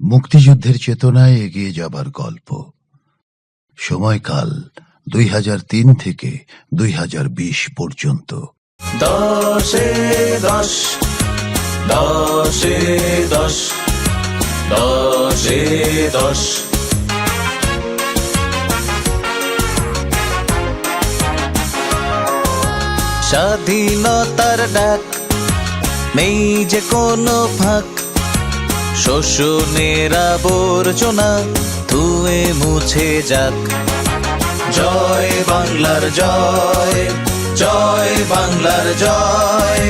মুক্তিযুদ্ধের চেতনায় এগিয়ে যাবার গল্প। সময়কাল 2003 থেকে 2020 পর্যন্ত। 10-এ 10, 10-এ 10, 10-এ 10। স্বাধীনতার ডাক, নেই যে কোনো ফাঁক, শোষণের আবর্জনা ধুয়ে মুছে যাক। জয় বাংলার জয়, জয় বাংলার জয়,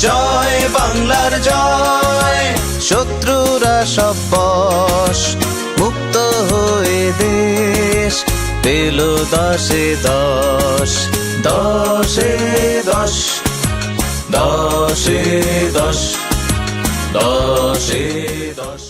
জয় বাংলার জয়। শত্রুরা সব বশ, মুক্ত হয়ে দেশ পেল 10-এ 10, 10-এ 10, 10-এ 10, 10-এ 10।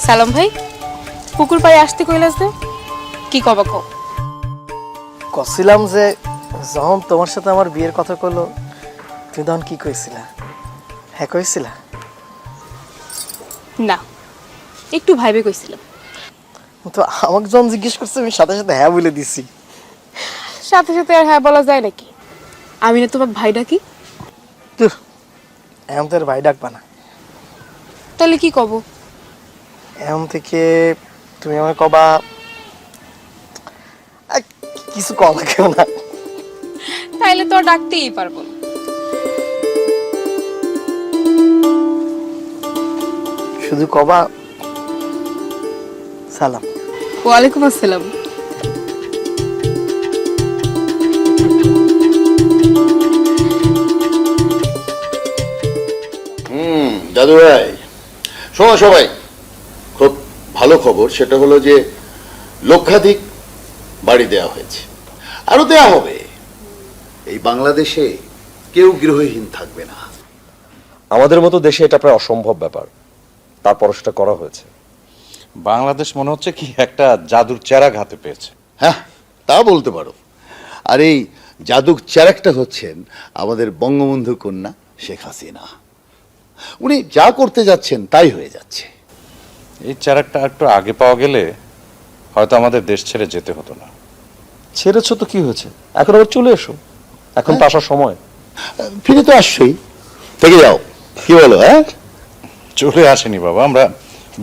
সালাম ভাই, পুকুর পাড়ে আসতে কইলাস যে কি কবা কও? কছিলাম যে যখন তোমার সাথে আমার বিয়ের কথা কইলো তুমি তখন কি কইছিলা? হ্যাঁ কইছিলা? না, একটু ভাইবে কইছিলাম। তো আমাকে যখন জিজ্ঞেস করছে আমি সাথে সাথে হ্যাঁ বলে দিছি। সাথে সাথে আর হ্যাঁ বলা যায় নাকি? আমি না তোমাকে ভাই ডাকি? তুই এমন তোর ভাই ডাকবা না। তাহলে কি কব? এমন থেকে তুমি আমাকে কবা কিছু কল কেউ না। তাইলে তো আর ডাকতেই পারবো না। শুধু কবা সালাম। ওয়ালাইকুম আসসালাম। দাদু ভাই, শোনো সবাই, খুব ভালো খবর, সেটা হলো যে লক্ষাধিক বাড়ি দেওয়া হয়েছে, আরো দেয়া হবে। এই বাংলাদেশে কেউ গৃহহীন থাকবে না। আমাদের মতো দেশে এটা প্রায় অসম্ভব ব্যাপার, তারপর সেটা করা হয়েছে। বাংলাদেশ মনে হচ্ছে কি একটা জাদুর চেরাগ হাতে পেয়েছে। হ্যাঁ, তা বলতে পারো। আর এই জাদুর চেরাগটা হচ্ছেন আমাদের বঙ্গবন্ধু কন্যা শেখ হাসিনা। উনি যা করতে যাচ্ছেন তাই হয়ে যাচ্ছে। এই চেরাগটা একটু আগে পাওয়া গেলে হয়তো আমাদের দেশ ছেড়ে যেতে হতো না। ছেড়েছ তো কি হয়েছে, এখন আবার চলে এসো, এখন তো আসার সময়। ফিরে তো আসছই, থেকে যাও, কি বলো? হ্যাঁ, চলে আসেনি বাবা, আমরা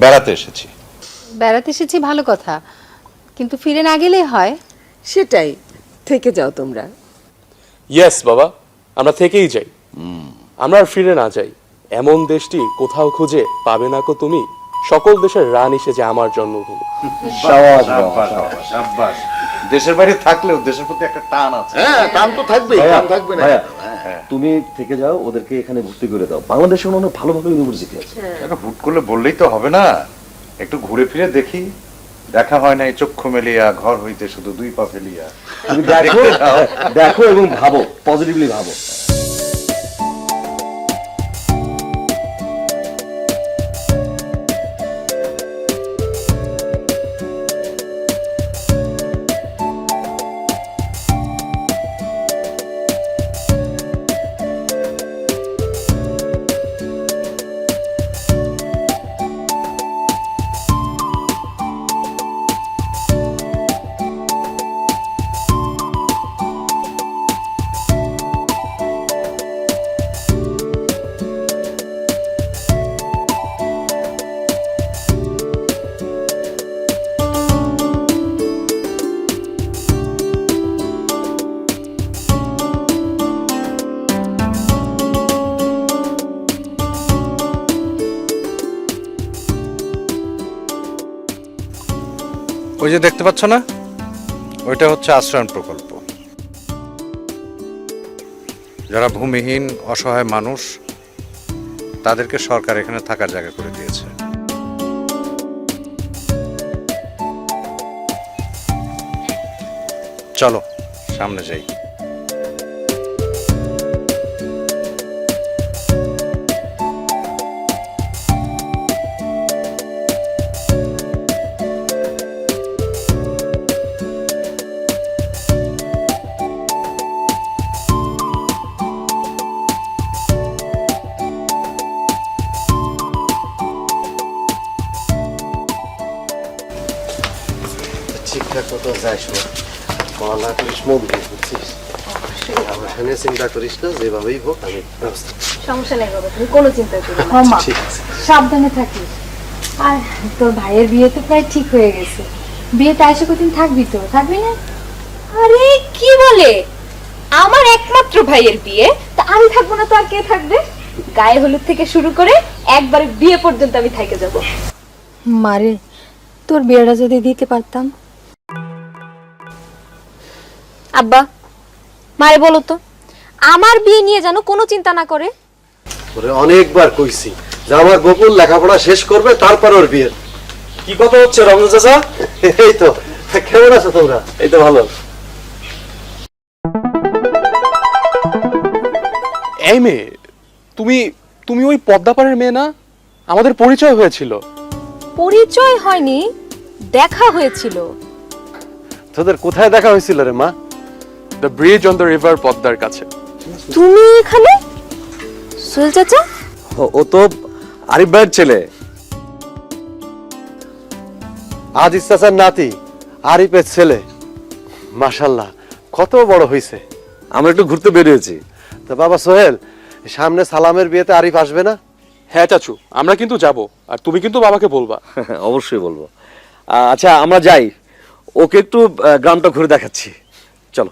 বেড়াতে এসেছি। বেড়াতে এসেছি ভালো কথা, কিন্তু ফিরে না গেলেই হয়। সেটাই, থেকে যাও তোমরা। ইয়েস বাবা, আমরা থেকেই যাই, আমরা আর ফিরে না যাই। এমন দেশটি কোথাও খুঁজে পাবে না কো তুমি, সকল দেশের রানী সেজে আমার জন্মভূমি। দেশের বাইরে থাকলেও দেশের প্রতি একটা টান আছে। হ্যাঁ, টান তো থাকবেই, টান থাকবে না। তুমি থেকে যাও, ওদেরকে এখানে ভর্তি করে দাও। বাংলাদেশে অনেক ভালো ভালো ইউনিভার্সিটি আছে। হুট করলে বললেই তো হবে না, একটু ঘুরে ফিরে দেখি। দেখা হয় না এই চক্ষু মেলিয়া, ঘর হইতে শুধু 2 পা ফেলিয়া। তুমি দেখো, দেখো এবং ভাবো, পজিটিভলি ভাবো। ওই যে দেখতে পাচ্ছ না, ওইটা হচ্ছে আশ্রয়ণ প্রকল্প। যারা ভূমিহীন অসহায় মানুষ, তাদেরকে সরকার এখানে থাকার জায়গা করে দিয়েছে। চলো সামনে যাই। ঠিকঠাক মতো যাইস না, পড়ালেখা করিস, মন দিয়ে বুঝছিস। আমার সামনে চিন্তা করিস না, যেভাবেই হোক আমি ব্যবস্থা করব। সমস্যা নেই বাবা, তুমি কোনো চিন্তা করো না। ঠিক আছে। সাবধানে থাকিস। আর তোর ভাইয়ের বিয়ে তো প্রায় ঠিক হয়ে গেছে, বিয়েতে আইসা কদিন থাকবি তো, থাকবি না? আরে কি বলে, আমার একমাত্র ভাইয়ের বিয়ে, তা আমি থাকবো না তো আর কে থাকবে? গায়ে হলুদ থেকে শুরু করে একবারে বিয়ে পর্যন্ত আমি থেকে যাব। মারে, তোর বিয়েটা যদি দিতে পারতাম। আব্বা, মারে বলো তো, আমার বিয়ে নিয়ে যেন কোনো চিন্তা না করে। ওরে অনেকবার কইছি যে আমার গোকুল লেখাপড়া শেষ করবে, তারপর ওর বিয়ে। কি কথা হচ্ছে রমজান চাচা? এই তো, কেমন আছো তোমরা? এই তো ভালো। এই মেয়ে, তুমি তুমি ওই পদ্মাপাড়ের মেয়ে না? আমাদের পরিচয় হয়েছিল। পরিচয় হয়নি, দেখা হয়েছিল। তোদের কোথায় দেখা হয়েছিল রে মা? The bridge on the river, পদ্মার কাছে। তুমি এখানে? সোহেল চাচা? ও তো আরিফ ভাইয়ের ছেলে, আজিজ চাচার নাতি, আরিফের ছেলে। মাশাল্লাহ, কত বড় হয়েছে। আমরা একটু ঘুরতে বেরিয়েছি। তো বাবা সোহেল, সামনে সালামের বিয়েতে আরিফ আসবে না? হ্যাঁ চাচু, আমরা কিন্তু যাব, আর তুমি কিন্তু বাবাকে বলবা। অবশ্যই বলবো। আচ্ছা আমরা যাই, ওকে একটু গ্রামটা ঘুরে দেখাচ্ছি, চলো।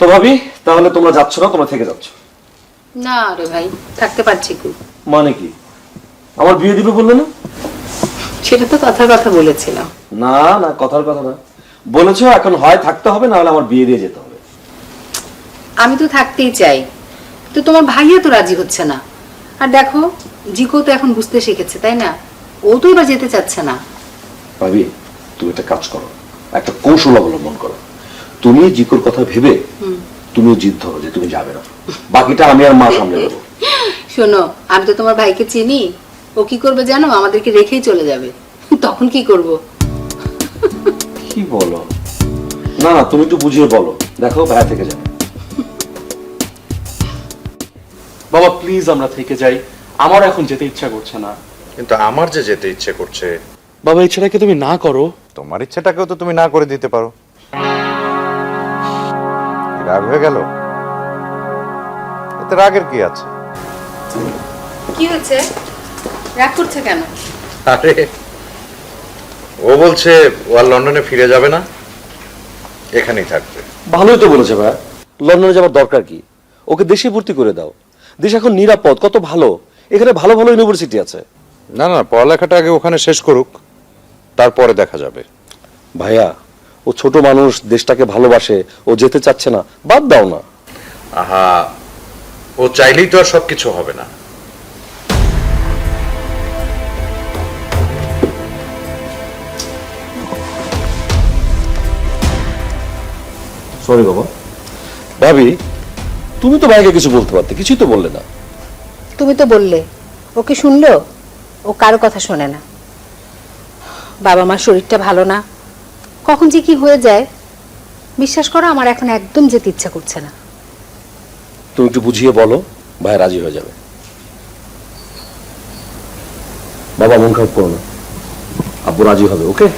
তো ভাবি, তাহলে তোমরা যাচ্ছ না, তোমরা থেকে যাচ্ছ? না রে ভাই, থাকতে পারছি কি? মানে কি, আমার বিয়ে দিবে বললে না? সেটা তো কথার কথা বলেছিলাম। না না, কথার কথা না, বলেছো এখন হয় থাকতে হবে, না হলে আমার বিয়ে দিয়ে যেতে হবে। আমি তো থাকতেই চাই, তো তোমার ভাইয়া তো রাজি হচ্ছে না। আর দেখো, জিকো তো এখন বুঝতে শিখেছে, তাই না? ও তো এবার যেতে চাচ্ছে না। ভাবি, তুমি একটা কাজ করো, একটা কৌশল অবলম্বন করো। তুমি জিকোর কথা ভেবে তুমিও জিদ ধরো যে তুমি যাবে না, বাকিটা আমি আর মা সামনে দেবো। শোনো, আমি তো তোমার ভাইকে চিনি, ও কি করবে জানো? আমাদেরকে রেখেই চলে যাবে। তখন কি করব? কি বলো? না না, তুমি একটু বুঝিয়ে বলো, দেখো ভাইয়া থেকে যাবে। বাবা প্লিজ, আমরা থেকে যাই, আমার এখন যেতে ইচ্ছা করছে না। কিন্তু আমার যে যেতে ইচ্ছে করছে। বাবা, ইচ্ছাটাকে তুমি না করো। তোমার ইচ্ছেটাকেও তো তুমি না করে দিতে পারো। কি রাগ হয়ে গেল? এতে রাগের কি আছে? কি হচ্ছে? রাগ করছে কেন? আরে ও বলছে ও আর লন্ডনে ফিরে যাবে না, এখানেই থাকবে। ভালোই তো বলেছে ভাইয়া, লন্ডনে যাবার দরকার কি? ওকে দেশে ভর্তি করে দাও, দেশ এখন নিরাপদ, কত ভালো, এখানে ভালো ভালো ইউনিভার্সিটি আছে। না না, পড়ালেখাটা আগে ওখানে শেষ করুক, তারপরে দেখা যাবে। ভাইয়া, ও ছোট মানুষ, দেশটাকে ভালোবাসে, ও যেতে চাচ্ছে না, বাদ দাও না। আহা, ও চাইলেই তো আর সবকিছু হবে না। সরি বাবা। ভাবি, তুমি তো ভাইকে কিছু বলতে পারতে, কিছুই তো বললে না। তুমি তো বললে, ওকে শুনলো? ও কারো কথা শোনে না। বাবা মার শরীরটা ভালো না, কখন যে কি হয়ে যায়। বিশ্বাস করো, আমার এখন একদম যেতে ইচ্ছা করছে না। তুমি একটু বুঝিয়ে বলো, ভাই রাজি হয়ে যাবে। বাবা মন খারাপ করো না, আব্বু রাজি হবে, ওকে?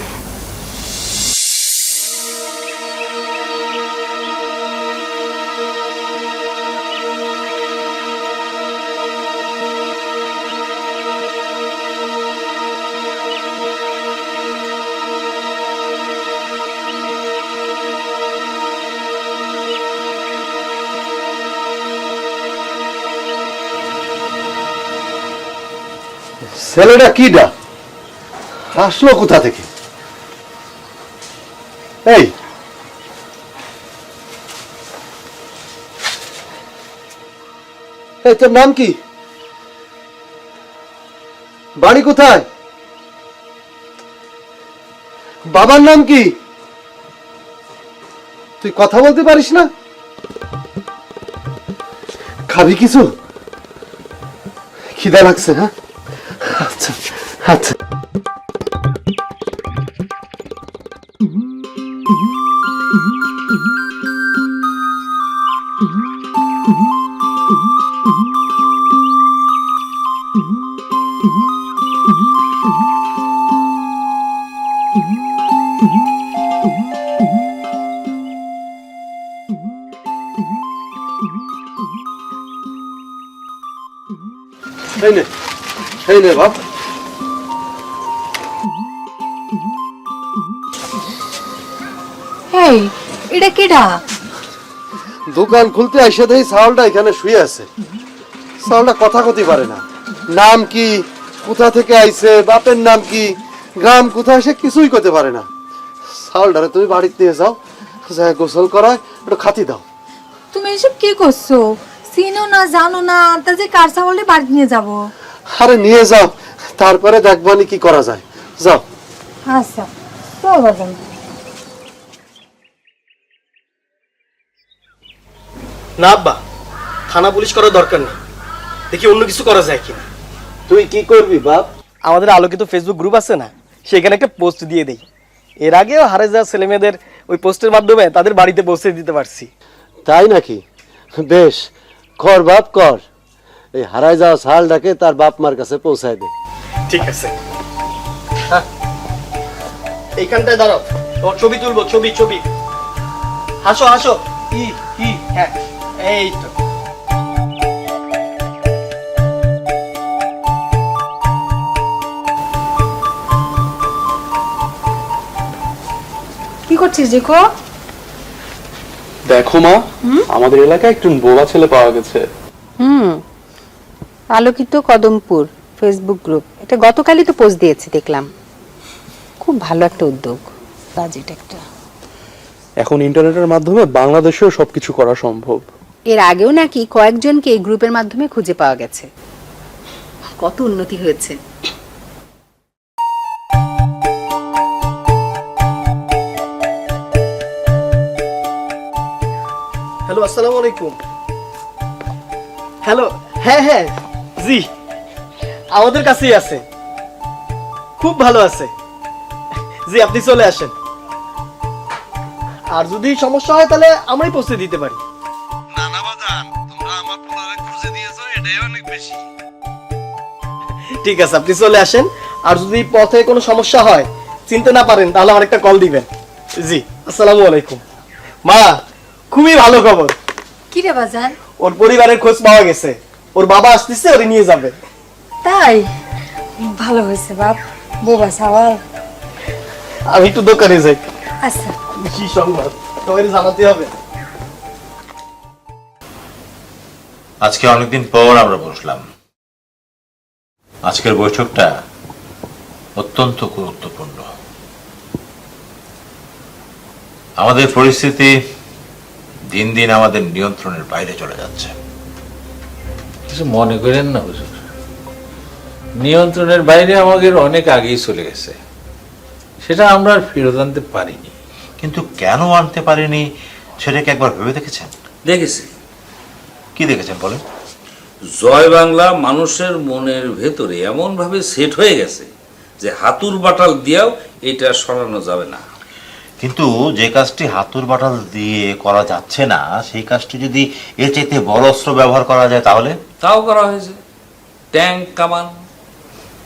ছেলেটা কিডা আসলো কোথা থেকে? এই এই তোর নাম কি? বাড়ি কোথায়? বাবার নাম কি? তুই কথা বলতে পারিস না? খাবি কিছু? খিদা লাগছে? হ্যাঁ, আচ্ছা আচ্ছা। এই নে বাপ। এই এটা কেডা? দোকান খুলতে আইসা দেখি চাউলটা এখানে শুয়ে আছে। চাউলটা কথা কতি পারে না। নাম কি, কোথা থেকে আইছে, বাপের নাম কি, গ্রাম কোথায়, সে কিছুই করতে পারে না। চাউলটারে তুমি বাড়িতে নিয়ে যাও, যা গোসল করায় একটু খাতি দাও। তুমি এসব কি করছো? চিনো না, জানো না, তা যে কার চাউলে বাড়ি নিয়ে যাব? আরে নিয়ে যাও, তারপরে দেখবানি কি করা যায়। যাও। আচ্ছা চল। না আব্বা, থানা পুলিশ করার দরকার নেই, দেখি অন্য কিছু করা যায় কিনা। তুই কি করবি বাপ? আমাদের আলোকিত ফেসবুক গ্রুপ আছে না, সেখানে একটা পোস্ট দিয়ে দেই। এর আগেও হারে যাওয়া ছেলেমেয়েদের ওই পোস্টের মাধ্যমে তাদের বাড়িতে পৌঁছে দিতে পারছি। তাই নাকি? বেশ, কর বাপ কর। এই হারাই যাওয়া চালটাকে তার বাপ মার কাছে পৌঁছায় দে। ঠিক আছে, হ্যাঁ এইখানটায় দাঁড়াও, তোমার ছবি তুলবো। ছবি ছবি, হাসো হাসো। হ্যাঁ এই তো। কি করছিস দেখো? দেখো মা, আমাদের এলাকায় একজন বোবা ছেলে পাওয়া গেছে। আলোকিত কদমপুর ফেসবুক গ্রুপ, এটা গতকালই তো পোস্ট দিয়েছি, দেখলাম। খুব ভালো একটা উদ্যোগ, বাজেট একটা। এখন ইন্টারনেটের মাধ্যমে বাংলাদেশেও সবকিছু করা সম্ভব। এর আগেও নাকি কয়েকজনকে এই গ্রুপের মাধ্যমে খুঁজে পাওয়া গেছে। কত উন্নতি হয়েছে। হ্যালো, আসসালামু আলাইকুম। হ্যালো, হ্যাঁ হ্যাঁ জি, আমাদের কাছেই আছে, খুব ভালো আছে জি, আপনি চলে আসেন। আর যদি সমস্যা হয় তাহলে আমরাই পৌঁছে দিতে পারি। ঠিক আছে, আপনি চলে আসেন। আর যদি পথে কোনো সমস্যা হয়, চিনতে না পারেন, তাহলে আমার একটা কল দিবেন। জি, আসসালামু আলাইকুম। মা, খুবই ভালো খবর। কি রে বাজান? ওর পরিবারের খোঁজ পাওয়া গেছে, ওর বাবা আসতেছে, ওরে নিয়ে যাবে। তাই? ভালো হয়েছে বাপ, বোবা সওয়াল। আমি একটু দোকানে যাই। আচ্ছা। কি সংবাদ সবাই জানাতে হবে। আজকে অনেকদিন পর আমরা বসলাম। আজকের বৈঠকটা অত্যন্ত গুরুত্বপূর্ণ। আমাদের পরিস্থিতি দিন দিন আমাদের নিয়ন্ত্রণের বাইরে চলে যাচ্ছে। কিছু মনে করেন না হুজুর, নিয়ন্ত্রণের বাইরে আমাদের অনেক আগেই চলে গেছে, সেটা আমরা আর ফেরত আনতে পারিনি। কিন্তু কেন আনতে পারিনি সেটাকে একবার ভেবে দেখেছেন? দেখেছি। কি দেখেছেন বলেন? জয় বাংলা মানুষের মনের ভেতরে এমন ভাবে সেট হয়ে গেছে যে হাতুর বাটাল দিয়েও এটা সরানো যাবে না। কিন্তু যে কাজটি হাতুর বাটাল দিয়ে করা যাচ্ছে না, সেই কাজটি যদি এর চাইতে বড় অস্ত্র ব্যবহার করা যায় তাহলে? তাও করা হয়েছে, ট্যাঙ্ক কামান,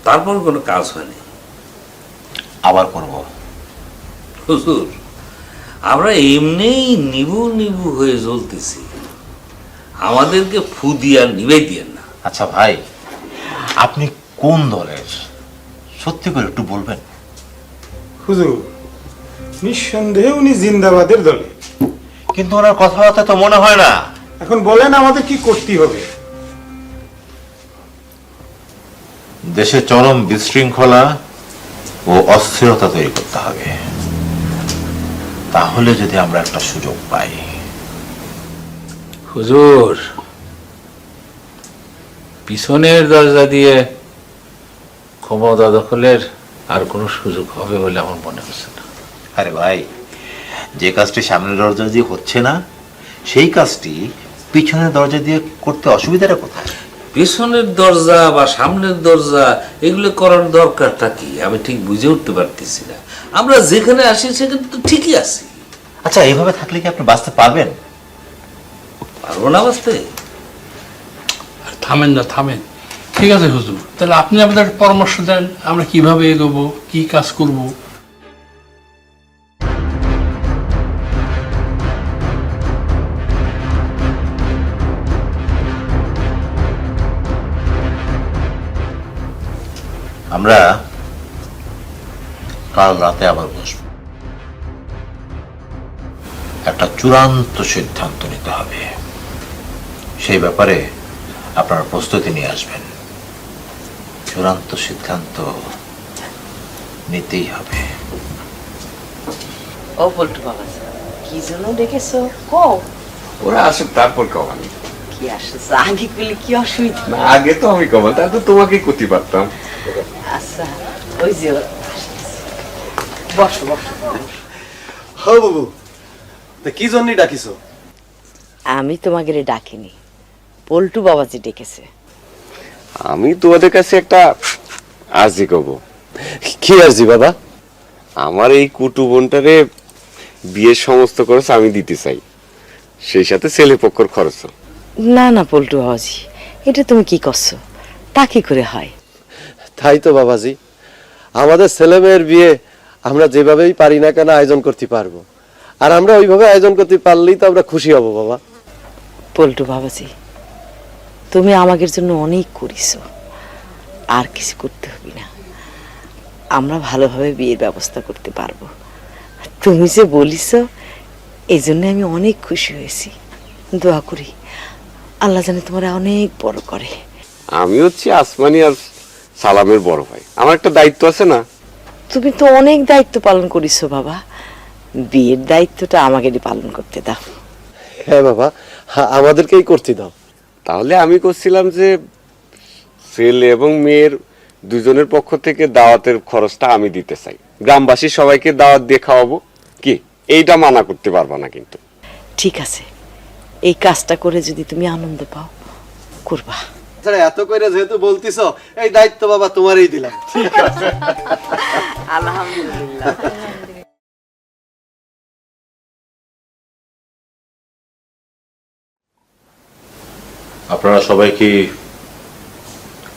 তারপর কোনো কাজ হয়নি। আবার করব। হুজুর, আমরা এমনিই নিবু নিবু হয়ে জ্বলতেছি, আমাদেরকে ফু দিয়া নিবে দিয়েন না। আচ্ছা ভাই, আপনি কোন দলের সত্যি করে একটু বলবেন? হুজুর, নিঃসন্দেহে উনি জিন্দাবাদের দলে। কিন্তু ওনার কথাবার্তা তো মনে হয় না। এখন বলেন আমাদের কি করতে হবে? দেশে চরম বিশৃঙ্খলা ও অস্থিরতা তৈরি করতে হবে। তাহলে যদি আমরা একটা সুযোগ পাই। হুজুর, পিছনের দরজা দিয়ে ক্ষমতা দখলের আর কোনো সুযোগ হবে বলে আমার মনে হচ্ছে না। আরে ভাই, যে কাজটি সামনের দরজা দিয়ে হচ্ছে না সেই কাজটি পিছনের দরজা দিয়ে করতে অসুবিধাটা কোথায়? পিছনের দরজা বা সামনের দরজা এগুলো করার দরকারটা কি আমি ঠিক বুঝে উঠতে পারতেছি না। আমরা যেখানে আসি সেখানে তো ঠিকই আছি। আচ্ছা, এইভাবে থাকলে কি আপনি বাঁচতে পারবেন? পারবো না বাঁচতে? থামেন না, থামেন। ঠিক আছে হুজুর, তাহলে আপনি আমাদের পরামর্শ দেন আমরা কিভাবে এগোবো, কি কাজ করব। আমরা কাল রাতে আবার বসব, একটা চূড়ান্ত সিদ্ধান্ত নিতে হবে। সেই ব্যাপারে আপনারা প্রস্তুতি নিয়ে আসবেন। চূড়ান্ত সিদ্ধান্ত নিতেই হবে। ও বলটু বাবা, কি জন্য ডেকেছো? কও। ওরা আসুক তারপর কমানি। কি আসছে আগে কইলে কি অসুবিধা? না, আগে তো আমি কমান, তার তো তোমাকেই করতে পারতাম। আচ্ছা, ওই যে বসো বসো। হ্যাঁ বাবু, তা কি জন্য ডাকিছো? আমি তোমাকে ডাকিনি, পল্টু বাবাজি ডেকেছে। আমি তোমাদের কাছে একটা আর্জি করব। কি আর্জি বাবা? আমার এই কুটু বোনটারে বিয়ের সমস্ত খরচ আমি দিতে চাই, সেই সাথে ছেলে পক্ষর খরচ। না না পল্টু বাবাজি, এটা তুমি কি করছো? তা কি করে হয়? তাই তো বাবাজি, আমাদের ছেলে মেয়ের বিয়ে আমরা যেভাবেই পারি না কেন আয়োজন করতে পারবো, আর আমরা ওইভাবে আয়োজন করতে পারলেই তো আমরা খুশি হব বাবা। পল্টু বাবাজি, তুমি আমাদের জন্য অনেক করিছো, আর কিছু করতে হবে না। আমরা ভালোভাবে বিয়ের ব্যবস্থা করতে পারবো। তুমি যে বলিস, এই জন্য আমি অনেক খুশি হয়েছি। দোয়া করি আল্লাহ জানে তোমার অনেক বড় করে। আমি হচ্ছি আসমানি আর সালামের বড় ভাই, আমার একটা দায়িত্ব আছে না? তুমি তো অনেক দায়িত্ব পালন করিস বাবা, বিয়ের দায়িত্বটা আমাদেরই পালন করতে দাও। হ্যাঁ বাবা, আমাদেরকেই করতে দাও। তাহলে আমি করছিলাম যে ছেলে এবং মেয়ের দুজনের পক্ষ থেকে দাওয়াতের খরচটা আমি দিতে চাই, গ্রামবাসী সবাইকে দাওয়াত দিয়ে খাওয়াবো। কি এইটা মানা করতে পারবা না কিন্তু? ঠিক আছে, এই কাজটা করে যদি তুমি আনন্দ পাও করবা। এত করে যেহেতু বলতিস, এই দায়িত্ব বাবা তোমারই দিলাম। ঠিক আছে, আলহামদুলিল্লাহ। আপনারা সবাই কি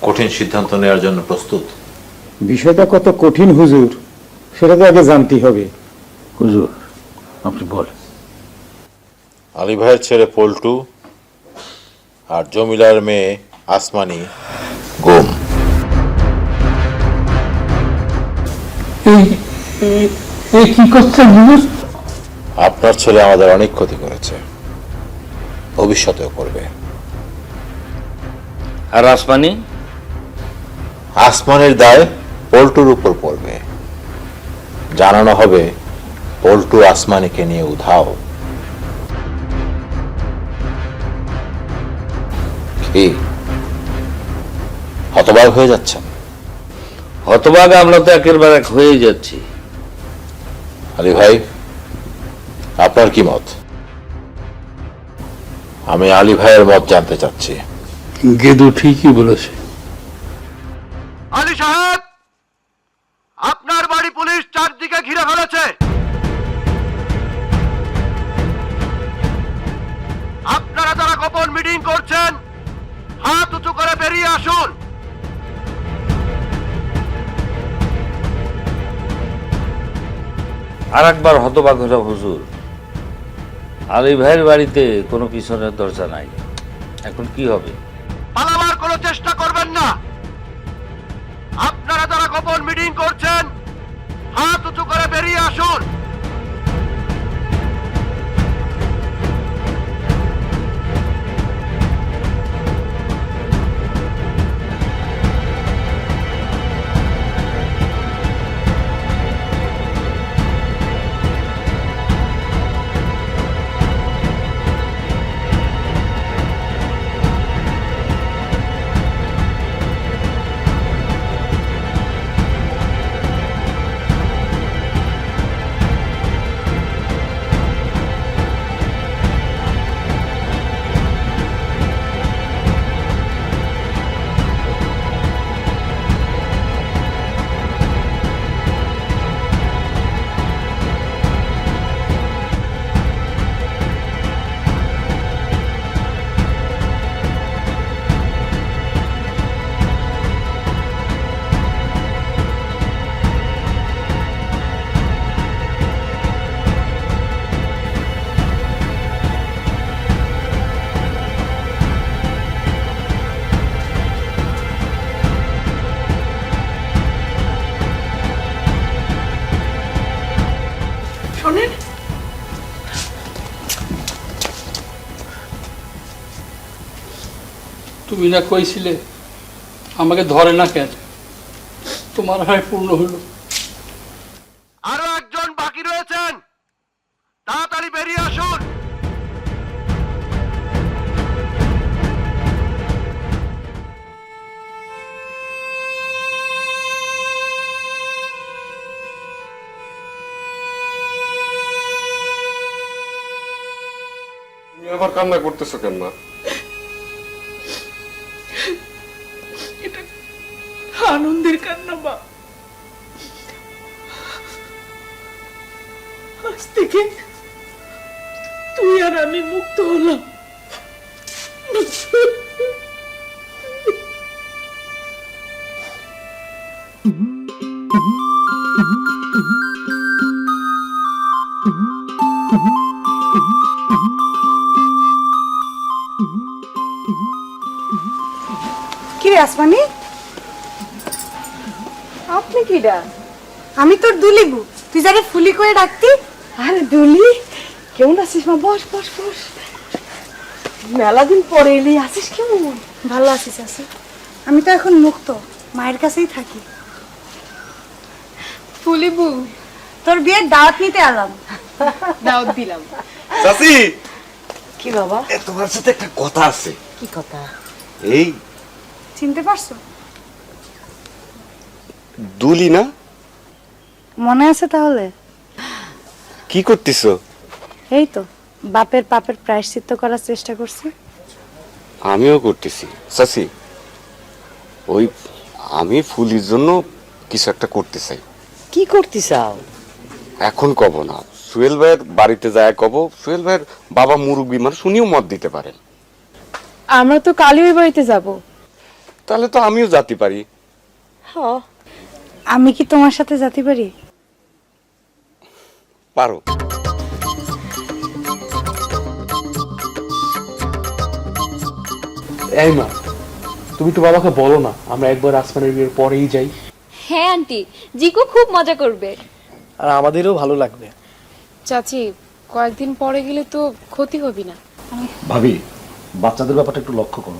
কঠিন সিদ্ধান্ত নেওয়ার জন্য প্রস্তুত? বিষয়টা কত কঠিন হুজুর, সেটা তো আগে জানতেই হবে। হুজুর আপনি বলেন। আলী ভাইয়ের ছেলে পল্টু আর জমিলার মেয়ে আসমানি গুম। কি করছেন হুজুর? আপনার ছেলে আমাদের অনেক ক্ষতি করেছে, ভবিষ্যতেও করবে। আর আসমানি? আসমানের দায় পল্টুর উপর পড়বে। জানানো হবে পল্টু আসমানিকে নিয়ে উধাও। কি হতবাক হয়ে যাচ্ছেন? হতবাক আমরা তো একেবারে হয়ে যাচ্ছি। আলী ভাই, আপনার কি মত? আমি আলী ভাইয়ের মত জানতে চাচ্ছি। গেদু ঠিকই বলেছে। আলী সাহেব, আপনার বাড়ি পুলিশ চারদিকে ঘিরে ফেলেছে। আপনারা যারা গোপন মিটিং করছেন, হাত উঁচু করে বেরিয়ে আসুন। আর একবার হতবাক হলাম হুজুর, আলী ভাইয়ের বাড়িতে কোনো পিছনের দরজা নাই, এখন কি হবে? পালাবার কোনো চেষ্টা করবেন না। আপনারা যারা গোপন মিটিং করছেন, হাত উঁচু করে বেরিয়ে আসুন। তুমি না কইছিলে আমাকে ধরে না কেন, তোমার হয় পূর্ণ হলো। আরো একজন বাকি রয়েছেন, তাড়াতাড়ি বেরিয়ে আসুন। তুমি আবার কান্না করতেছো কেন মা? আনন্দের কান্না মা। আজ থেকে তুই আর আমি মুক্ত হলাম। কি রে আসমানি, আপনি কিডা? আমি তোর দুলিবু, তুই যাকে ফুলি করে ডাকতি। আরে দুলি, কেমন আছিস মা? বস বস বস। মেলা দিন পরে এলি, আছিস কেমন? ভালো আছিস আসি? আমি তো এখন মুক্ত, মায়ের কাছেই থাকি। ফুলিবু, তোর বিয়ের দাওয়াত নিতে এলাম। দাওয়াত দিলাম। চাচি, কি বাবা? তোমার সাথে একটা কথা আছে। কি কথা? এই চিনতে পারছো? দুলি না? মনে আছে তাহলে? কি করতেছো? এই তো বাপের পাপের প্রায়শ্চিত্ত করার চেষ্টা করছি। আমিও করতেছি চাচি। ওই আমি ফুলির জন্য কিছু একটা করতে চাই। কি করতে চাও? এখন কব না, সুহেল ভাইয়ের বাড়িতে যায় কব। সুহেল ভাইয়ের বাবা মুরব্বী মানুষ, উনিও মত দিতে পারেন। আমরা তো কালই ওই বাড়িতে যাব। তাহলে তো আমিও যেতে পারি। হ্যাঁ, আমি কি তোমার সাথে যেতে পারি? পারো। এই মা, তুমি একটু বাবাকে বলো না আমরা একবার আসমানের বিয়ের পরেই যাই। হ্যাঁ আন্টি, জিকু খুব মজা করবে। আর আমাদেরও ভালো লাগবে। চাচি, কয়েকদিন পরে গেলে তো ক্ষতি হবে না? ভাবি, বাচ্চাদের ব্যাপারটা একটু লক্ষ্য করো।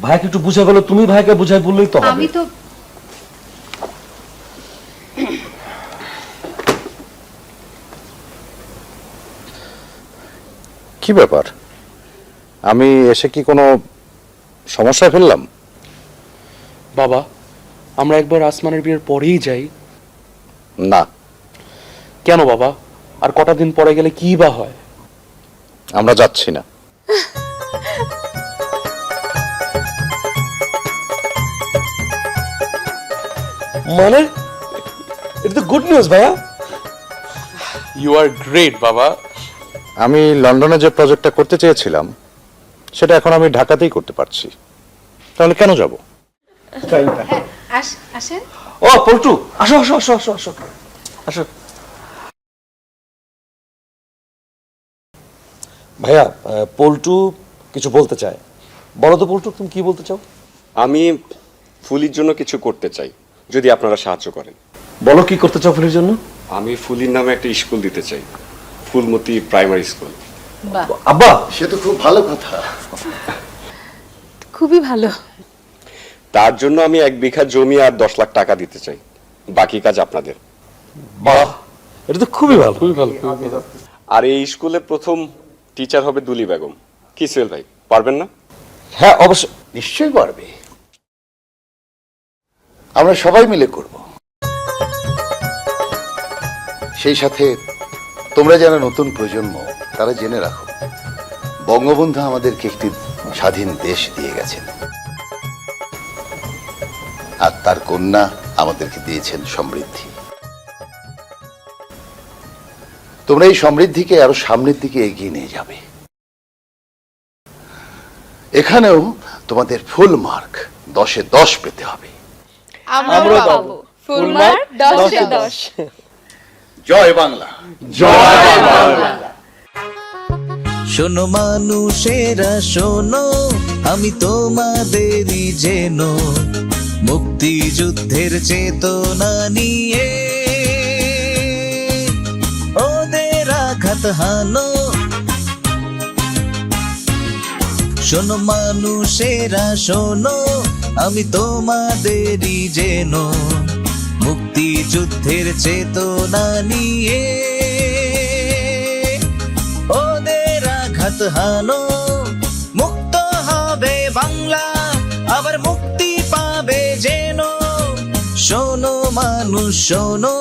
ভাইকে একটু বুঝাই বলো, তুমি ভাইকে বুঝাই বললেই তো হবে। আমি তো কি ব্যাপার, আমি এসে কি কোনো সমস্যা ফেললাম? বাবা, আমরা একবার আসমানের বিয়ের পরেই যাই। না। কেন বাবা? আর কটা দিন পরে গেলে কি বা হয়? আমরা যাচ্ছি না। মানে এটা তো গুড নিউজ ভাইয়া। ইউ আর গ্রেট বাবা। আমি লন্ডনে যে প্রজেক্টটা করতে চেয়েছিলাম সেটা এখন আমি ঢাকাতেই করতে পারছি, তাহলে কেন যাব? আসেন। ও পল্টু, আসো আসো আসো আসো আসো আসো। ভাইয়া, পল্টু কিছু বলতে চায়। বলো তো পল্টু, তুমি কি বলতে চাও? আমি ফুলির জন্য কিছু করতে চাই, যদি আপনারা সাহায্য করেন। বলো কি করতে চাও ফুলির জন্য? আমি ফুলির নামে একটা স্কুল দিতে চাই, ফুলমতি প্রাইমারি স্কুল। আব্বা, সে তো খুব ভালো কথা। খুবই ভালো। তার জন্য আমি 1 বিঘা জমি আর 10 লাখ টাকা দিতে চাই, বাকি কাজ আপনাদের। বাহ, এটা তো খুবই ভালো। খুবই ভালো, খুবই ভালো। আর এই স্কুলে প্রথম টিচার হবে দুলি বেগম। কি সোহেল ভাই, পারবেন না? হ্যাঁ অবশ্যই। নিশ্চয়ই পারবে, আমরা সবাই মিলে করব। সেই সাথে তোমরা যারা নতুন প্রজন্ম তারা জেনে রাখো, বঙ্গবন্ধু আমাদেরকে একটি স্বাধীন দেশ দিয়ে গেছেন, আর তার কন্যা আমাদেরকে দিয়েছেন সমৃদ্ধি। তোমরা এই সমৃদ্ধিকে আরো সামনের দিকে এগিয়ে নিয়ে যাবে। এখানেও তোমাদের ফুল মার্ক 10-এ 10 পেতে হবে। আমরা পাবো ফুল মার্ক 10-এ 10। জয় বাংলা। জয় বাংলা। শোনো মানুষেরা শোনো, আমি তোমাদেরই যেন মুক্তিযুদ্ধের চেতনা নিয়ে ওদের আঘাত হানো। শোনো মানুষেরা শোনো, আমি তোমাদেরই যেন মুক্তিযুদ্ধের চেতনা নিয়ে ওদের আঘাত হানো। মুক্ত হবে বাংলা, আবার মুক্তি পাবে যেন। শোনো মানুষ শোনো,